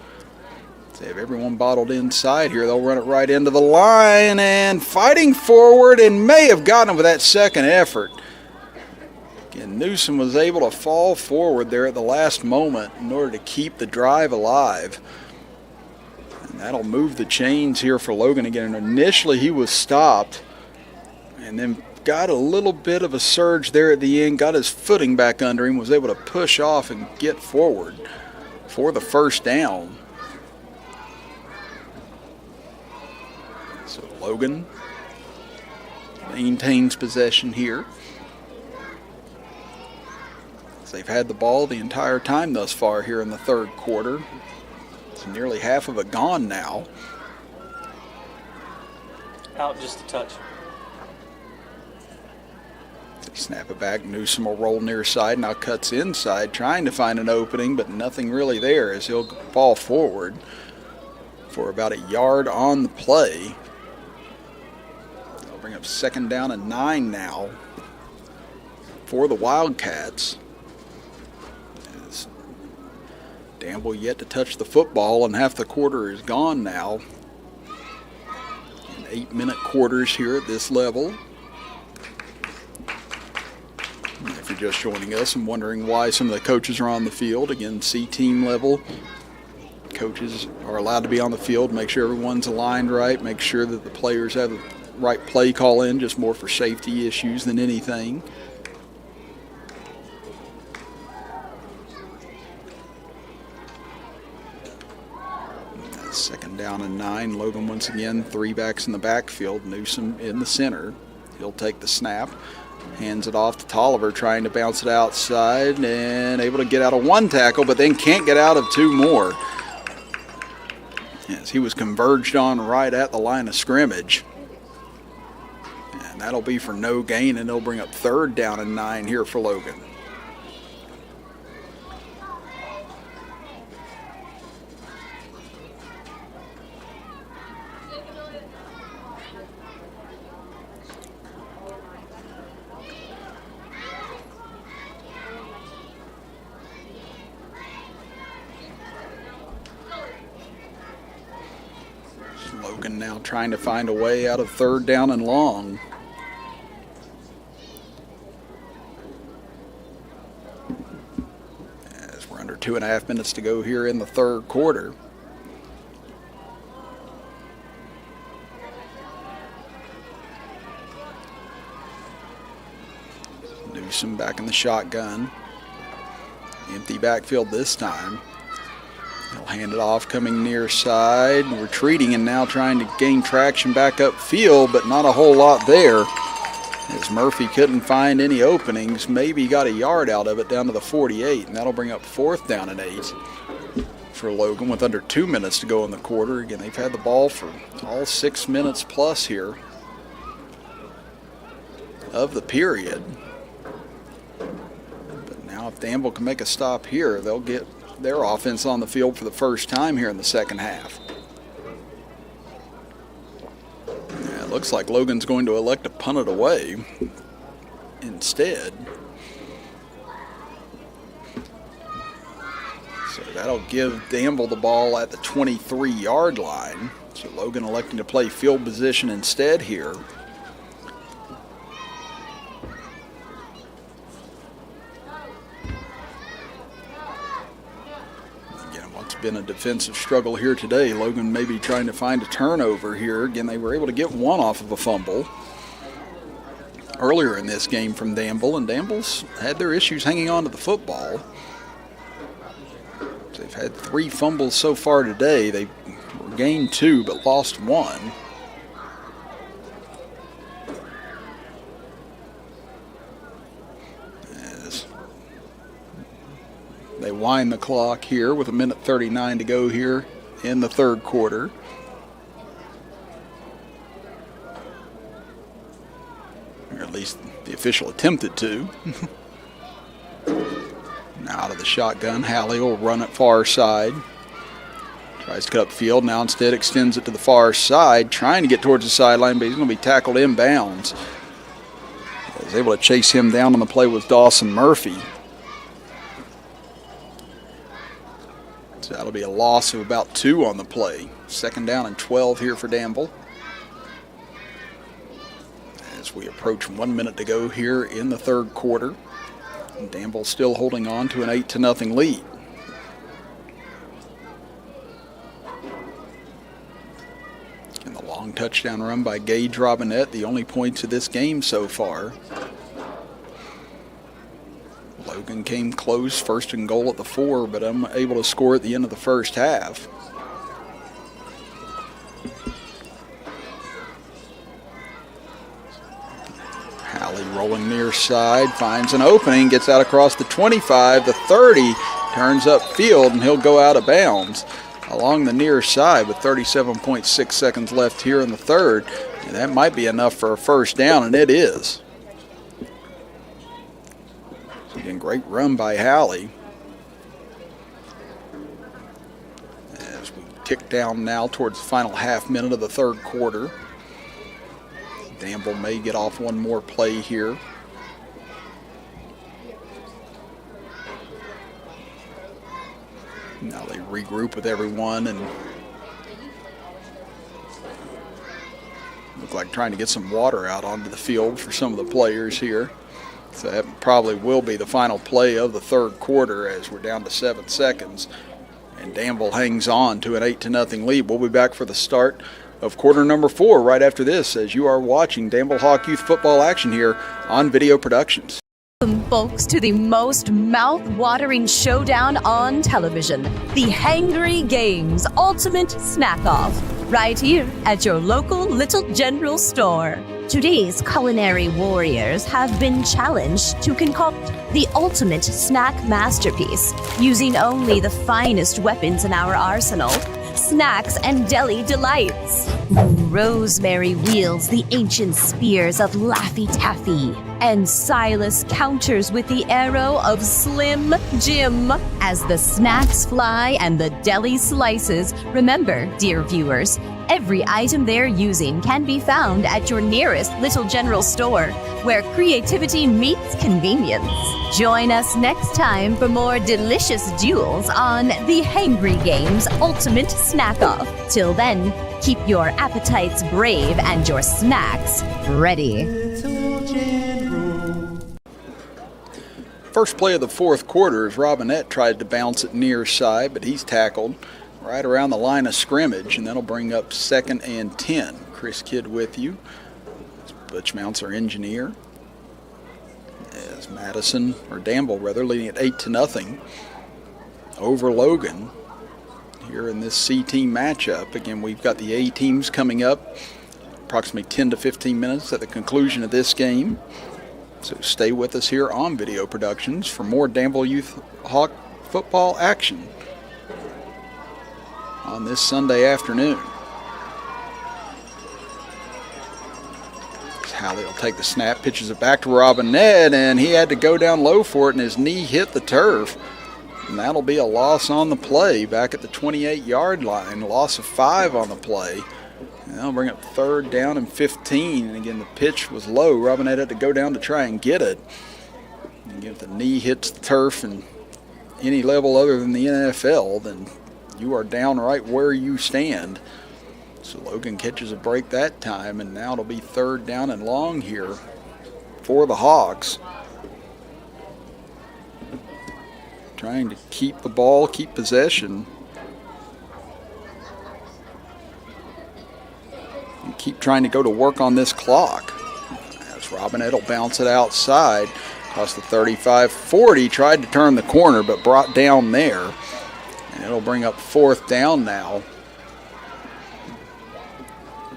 They have everyone bottled inside here. They'll run it right into the line and fighting forward, and may have gotten it with that second effort. Again, Newsom was able to fall forward there at the last moment in order to keep the drive alive. And that'll move the chains here for Logan again. And initially he was stopped and then got a little bit of a surge there at the end, got his footing back under him, was able to push off and get forward for the first down. So Logan maintains possession here. They've had the ball the entire time thus far here in the third quarter. It's nearly half of it gone now. Out just a touch. They snap it back. Newsom will roll near side, now cuts inside, trying to find an opening, but nothing really there as he'll fall forward for about a yard on the play. They'll bring up 2nd down and 9 now for the Wildcats. Danville yet to touch the football, and half the quarter is gone now. In 8-minute quarters here at this level. If you're just joining us and wondering why some of the coaches are on the field, again, C-team level, coaches are allowed to be on the field, make sure everyone's aligned right, make sure that the players have the right play call in, just more for safety issues than anything. 2nd down and 9. Logan once again, 3 backs in the backfield. Newsom in the center. He'll take the snap, hands it off to Tolliver, trying to bounce it outside and able to get out of 1 tackle, but then can't get out of 2 more. Yes, he was converged on right at the line of scrimmage. And that'll be for no gain, and they'll bring up 3rd down and 9 here for Logan. Logan now trying to find a way out of 3rd down and long. As we're under 2.5 minutes to go here in the third quarter. Newsom back in the shotgun. Empty backfield this time. He'll hand it off, coming near side, retreating, and now trying to gain traction back upfield, but not a whole lot there. As Murphy couldn't find any openings, maybe got a yard out of it down to the 48, and that'll bring up 4th down and 8 for Logan with under 2 minutes to go in the quarter. Again, they've had the ball for all 6 minutes plus here of the period. But now if Danville can make a stop here, they'll get their offense on the field for the first time here in the second half. Yeah, it looks like Logan's going to elect to punt it away instead. So that'll give Danville the ball at the 23-yard line. So Logan electing to play field position instead here. Been a defensive struggle here today. Logan maybe trying to find a turnover here. Again, they were able to get one off of a fumble earlier in this game from Danville, and Danville's had their issues hanging on to the football. They've had 3 fumbles so far today. They gained 2 but lost 1. They wind the clock here with 1:39 to go here in the third quarter. Or at least the official attempted to. Now out of the shotgun, Halley will run it far side. Tries to cut upfield, now instead extends it to the far side, trying to get towards the sideline, but he's going to be tackled inbounds. He was able to chase him down on the play with Dawson Murphy. So that'll be a loss of about 2 on the play. 2nd down and 12 here for Danville. As we approach 1 minute to go here in the 3rd quarter. And Danville still holding on to an 8-0 lead. And the long touchdown run by Gage Robinette, the only points of this game so far. Logan came close, 1st and goal at the 4, but unable to score at the end of the 1st half. Halley rolling near side, finds an opening, gets out across the 25, the 30, turns upfield, and he'll go out of bounds along the near side with 37.6 seconds left here in the 3rd. And that might be enough for a 1st down, and it is. Again, great run by Halley. As we tick down now towards the final half minute of the 3rd quarter. Danville may get off one more play here. Now they regroup with everyone and look like trying to get some water out onto the field for some of the players here. So that probably will be the final play of the 3rd quarter as we're down to 7 seconds. And Danville hangs on to an 8-0 lead. We'll be back for the start of quarter number 4 right after this as you are watching Danville Hawk Youth football action here on Video Productions. Welcome, folks, to the most mouth-watering showdown on television, the Hangry Games Ultimate Snack-Off, right here at your local Little General store. Today's culinary warriors have been challenged to concoct the ultimate snack masterpiece using only the finest weapons in our arsenal, snacks and deli delights. Rosemary wields the ancient spears of Laffy Taffy, and Silas counters with the arrow of Slim Jim. As the snacks fly and the deli slices, remember, dear viewers, every item they're using can be found at your nearest Little General store, where creativity meets convenience. Join us next time for more delicious duels on the Hangry Games Ultimate Snack-Off. Till then, keep your appetites brave and your snacks ready. First play of the 4th quarter as Robinette tried to bounce it near side, but he's tackled right around the line of scrimmage, and that'll bring up 2nd and 10. Chris Kidd with you. Butch Mounts our engineer. As Madison, or Danville rather, leading at 8-0 over Logan here in this C team matchup. Again, we've got the A teams coming up approximately 10 to 15 minutes at the conclusion of this game. So stay with us here on Video Productions for more Danville Youth Hawk football action on this Sunday afternoon. Halley will take the snap, pitches it back to Robinette, and he had to go down low for it, and his knee hit the turf. And that'll be a loss on the play back at the 28-yard line. Loss of 5 on the play. And that'll bring up 3rd down and 15. And again, the pitch was low. Robinette had to go down to try and get it. And again, if the knee hits the turf and any level other than the NFL, then you are down right where you stand. So Logan catches a break that time, and now it'll be 3rd down and long here for the Hawks. Trying to keep the ball, keep possession. And keep trying to go to work on this clock. As Robinette will bounce it outside. Across the 35-40, tried to turn the corner, but brought down there. And it'll bring up 4th down now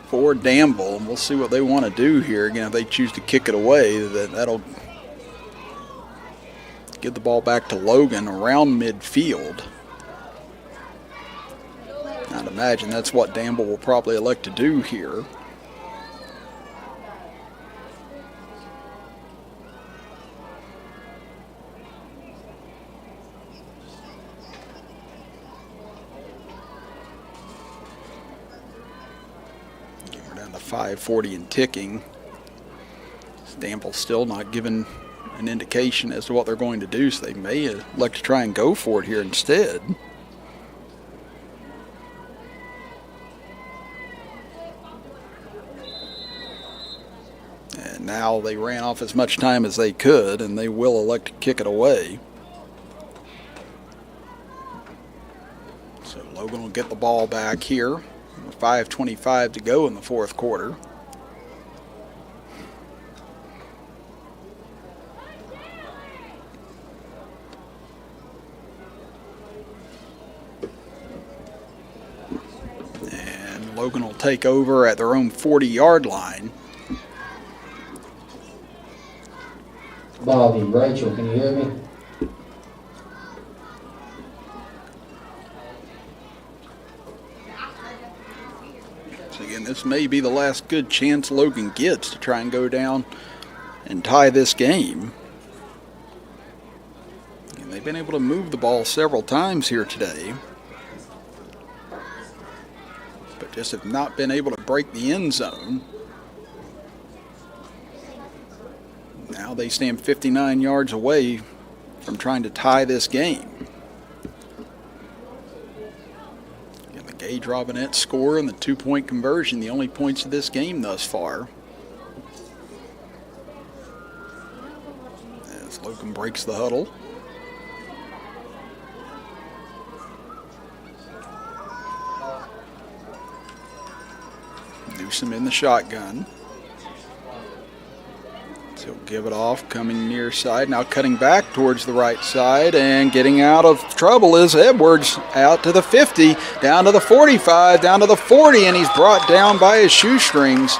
for Danville, and we'll see what they want to do here. Again, if they choose to kick it away, that'll give the ball back to Logan around midfield. I'd imagine that's what Danville will probably elect to do here. We're down to 5:40 and ticking. Danville still not given an indication as to what they're going to do, so they may elect to try and go for it here instead. now they ran off as much time as they could, and they will elect to kick it away. So Logan will get the ball back here. 5:25 to go in the fourth quarter. And Logan will take over at their own 40-yard line. Bobby, Rachel, can you hear me? So again, this may be the last good chance Logan gets to try and go down and tie this game. And they've been able to move the ball several times here today, but just have not been able to break the end zone. Now they stand 59 yards away from trying to tie this game. And the Gage Robinette score and the 2-point conversion, the only points of this game thus far. As Logan breaks the huddle. Newsom in the shotgun. He'll give it off, coming near side, now cutting back towards the right side, and getting out of trouble is Edwards, out to the 50, down to the 45, down to the 40, and he's brought down by his shoestrings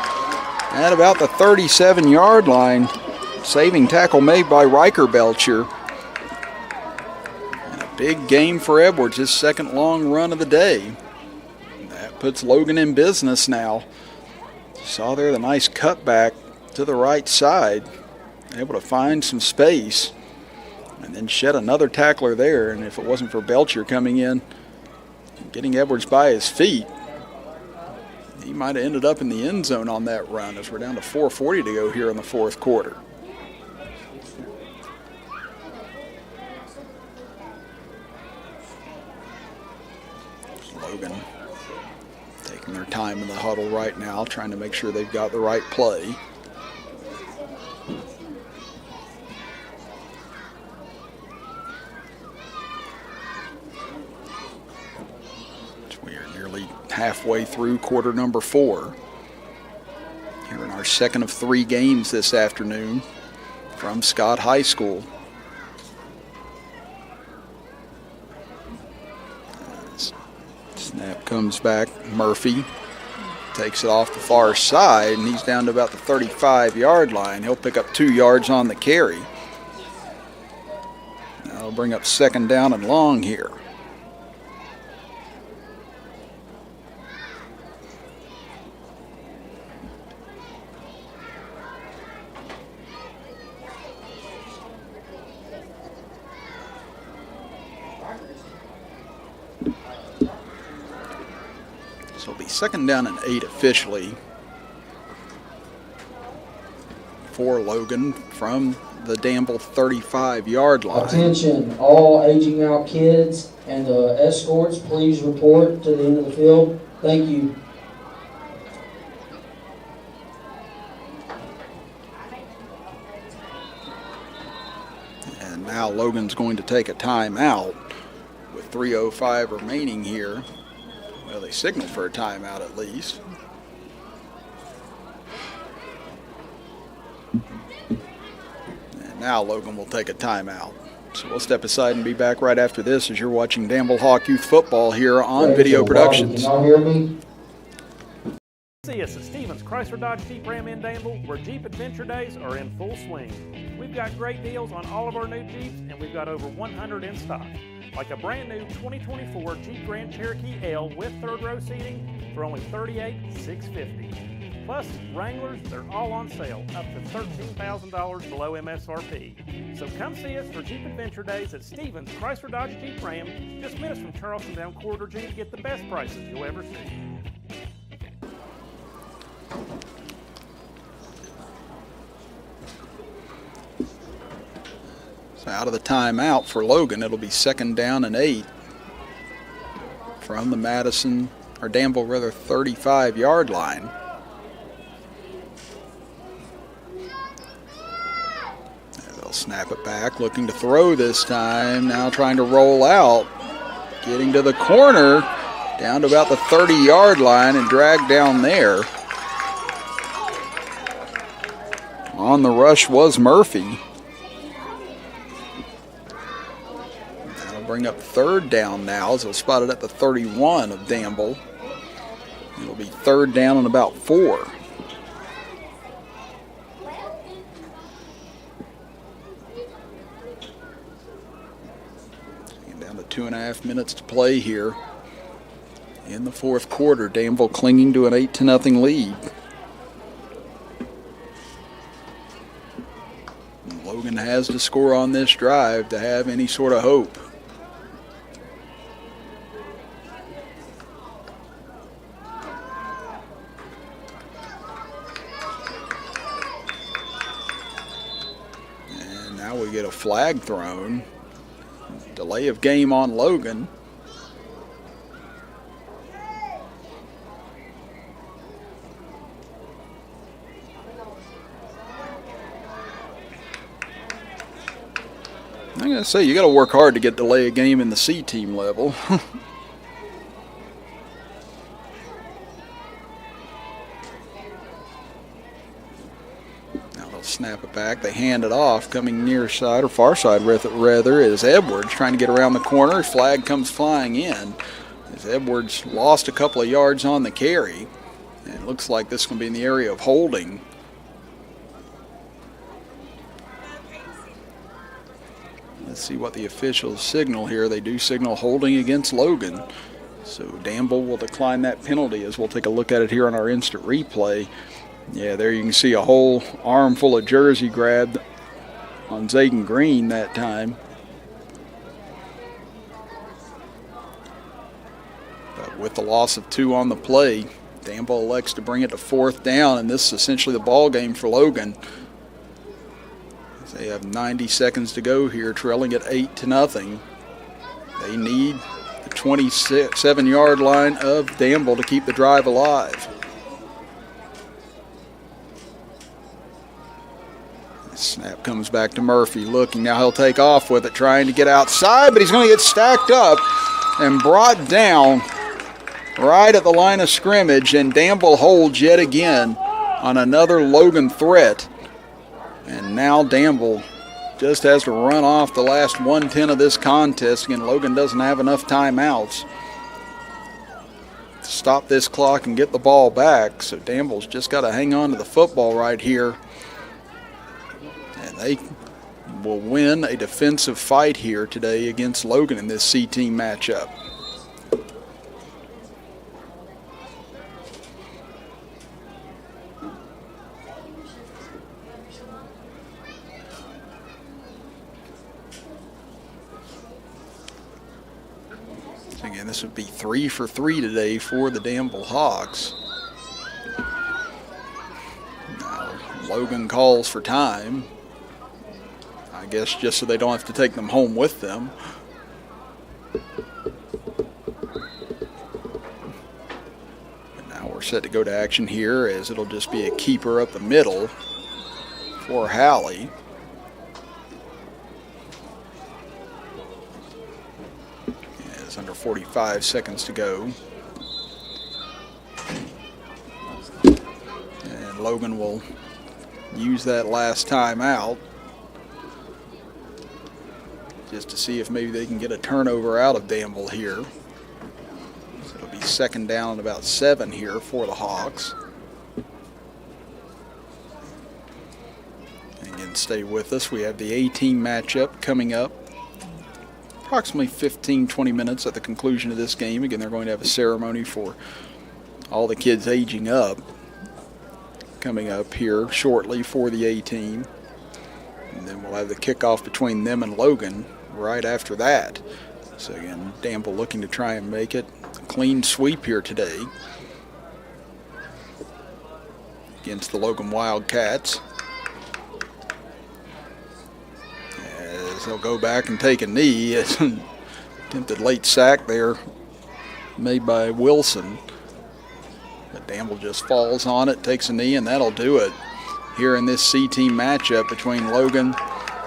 at about the 37-yard line. Saving tackle made by Riker Belcher. And a big game for Edwards, his second long run of the day. That puts Logan in business now. Saw there the nice cutback to the right side, able to find some space, and then shed another tackler there. And if it wasn't for Belcher coming in, getting Edwards by his feet, he might have ended up in the end zone on that run, as we're down to 4:40 to go here in the fourth quarter. Logan taking their time in the huddle right now, trying to make sure they've got the right play. Halfway through quarter number 4 here in our second of 3 games this afternoon from Scott High School. Snap comes back. Murphy takes it off the far side, and he's down to about the 35-yard line. He'll pick up 2 yards on the carry. That'll bring up second down and long here. So it'll be second down and 8 officially for Logan from the Danville 35-yard line. Attention, all aging out kids and escorts, please report to the end of the field. Thank you. And now Logan's going to take a timeout with 3:05 remaining here. Well, they signaled for a timeout at least. And now Logan will take a timeout. So we'll step aside and be back right after this as you're watching Danville Hawk Youth Football here on Video Productions. Can y'all hear me? See us at Stevens Chrysler Dodge Jeep Ram in Danville, where Jeep Adventure Days are in full swing. We've got great deals on all of our new Jeeps, and we've got over 100 in stock. Like a brand new 2024 Jeep Grand Cherokee L with third row seating for only $38,650. Plus, Wranglers, they're all on sale, up to $13,000 below MSRP. So come see us for Jeep Adventure Days at Stevens Chrysler Dodge Jeep Ram, just minutes from Charleston down Corridor G to get the best prices you'll ever see. So out of the timeout for Logan, it'll be second down and 8 from the Danville 35-yard line. Snap it back, looking to throw this time. Now trying to roll out. Getting to the corner, down to about the 30-yard line and dragged down there. On the rush was Murphy. That'll bring up third down now as they'll spot it at the 31 of Danville. It'll be third down and about 4. Down to 2.5 minutes to play here in the fourth quarter. Danville clinging to an 8-0 lead. Logan has to score on this drive to have any sort of hope. And now we get a flag thrown. Delay of game on Logan. I'm going to say, you got to work hard to get delay a game in the C team level. Now they'll snap it back. They hand it off. Coming near side, or far side rather, is Edwards trying to get around the corner. Flag comes flying in as Edwards lost a couple of yards on the carry. And it looks like this is going to be in the area of holding. Let's see what the officials signal here. They do signal holding against Logan. So Danville will decline that penalty as we'll take a look at it here on our instant replay. Yeah, there you can see a whole armful of jersey grabbed on Zayden Green that time. But with the loss of 2 on the play, Danville elects to bring it to fourth down, and this is essentially the ball game for Logan. They have 90 seconds to go here, trailing at 8-0. They need the 27-yard line of Danville to keep the drive alive. The snap comes back to Murphy, looking. Now he'll take off with it, trying to get outside, but he's going to get stacked up and brought down right at the line of scrimmage, and Danville holds yet again on another Logan threat. And now Danville just has to run off the last 1:10 of this contest. Again, Logan doesn't have enough timeouts to stop this clock and get the ball back. So Danville's just got to hang on to the football right here. And they will win a defensive fight here today against Logan in this C-team matchup. Again, this would be 3 for 3 today for the Danville Hawks. Now, Logan calls for time. I guess just so they don't have to take them home with them. And now we're set to go to action here, as it'll just be a keeper up the middle for Halley. Under 45 seconds to go. And Logan will use that last time out just to see if maybe they can get a turnover out of Danville here. So it'll be second down and about 7 here for the Hawks. And again, stay with us. We have the A-team matchup coming up. Approximately 15-20 minutes at the conclusion of this game. Again, they're going to have a ceremony for all the kids aging up coming up here shortly for the A-team. And then we'll have the kickoff between them and Logan right after that. So again, Danville looking to try and make it a clean sweep here today against the Logan Wildcats. He'll go back and take a knee. It's an attempted late sack there made by Wilson. But Danville just falls on it, takes a knee, and that'll do it here in this C-team matchup between Logan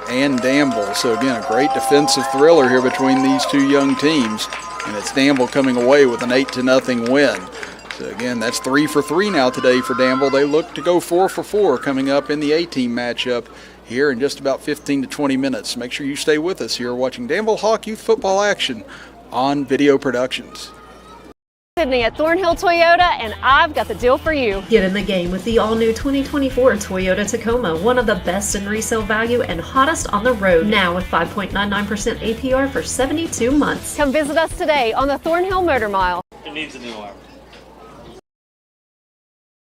and Danville. So again, a great defensive thriller here between these two young teams, and it's Danville coming away with an 8-0 win. So again, that's 3 for 3 now today for Danville. They look to go 4 for 4 coming up in the A-team matchup here in just about 15 to 20 minutes. Make sure you stay with us here watching Danville Hawk Youth Football action on Video Productions. Sydney at Thornhill Toyota, and I've got the deal for you. Get in the game with the all-new 2024 Toyota Tacoma, one of the best in resale value and hottest on the road. Now with 5.99% APR for 72 months. Come visit us today on the Thornhill Motor Mile. It needs a new arm.